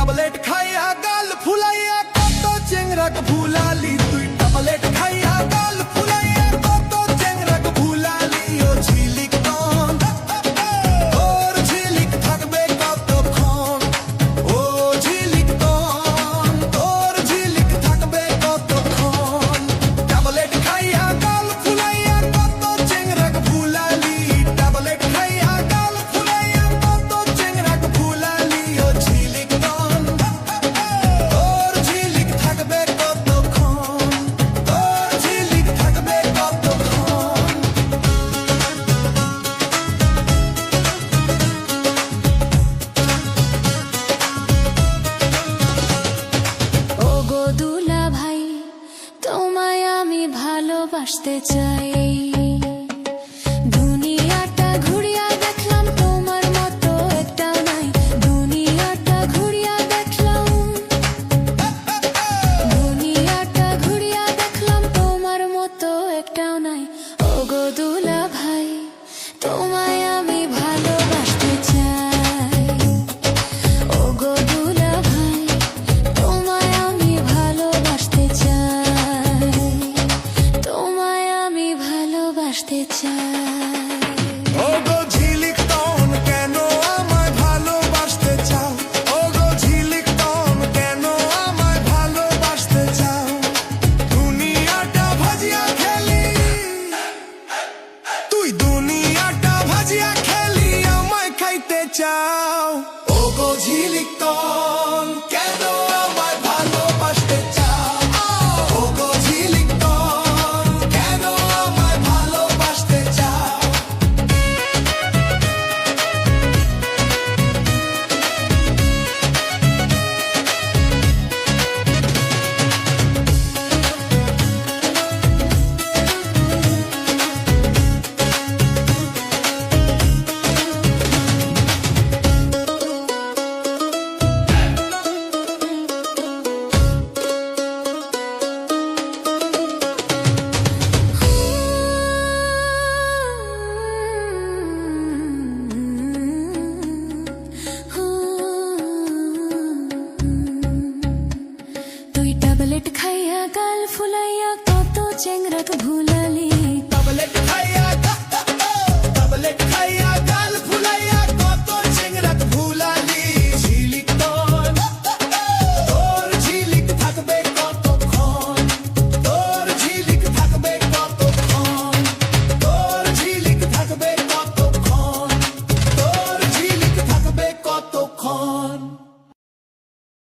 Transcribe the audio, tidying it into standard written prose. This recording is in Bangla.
ট্যাবলেট খাইয়া গাল ফুলাইয়া কত চেংরাক ভুলালি তুই ট্যাবলেট খাইয়া গাল ফুলাইয়া কত চেংরাক ভুলালি ও ঝিলিক তন তোর ঝিলিক থাকবে কতক্ষণ ও ঝিলিক তন তোর ঝিলিক থাকবে কতক্ষণ ট্যাবলেট খাইয়া গাল ফুলাইয়া কত চেংরাক ভুলালি ট্যাবলেট খাইয়া গাল ফুলাইয়া কত চেংরাক ভুলালি ও ঝিলিক তন তোর ঝিলিক থাকবে কতক্ষণ তোর ঝিলিক থাকবে কতক্ষণ ওগো দুলা ভাই তোমায় আমি ভালোবাসতে চাই দুনিয়াটা ঘুরিয়া দেখলাম তোমার মতো একটাও নাই দুনিয়াটা ঘুরিয়া দেখলাম দুনিয়াটা ঘুরিয়া দেখলাম তোমার মতো একটাও নাই ওগো দুলা ভাই তোমায় আমি ভালোবাসতে চাই ওগো দুলা ভাই তোমায় আমি ভালোবাসতে চাই তোমায় আমি ভালোবাসতে চাই ওগো ঝিলিক তন কেন আমায় ভালোবাসতে চাও ওগো ঝিলিক তন কেন আমায় ভালোবাসতে চাও দুনিয়াটা ভাজিয়া খেলি তুই দুনিয়াটা ভাজিয়া খেলি আমায় খাইতে চাও ওগো ঝিলিক তন কেন আমায় ভালোবাসতে চাও ওগো ঝিলিক তন কেন আমায় ভালোবাসতে চাও তুই ট্যাবলেট খাইয়া গাল ফুলাইয়া কত চেংরাক ভুলালি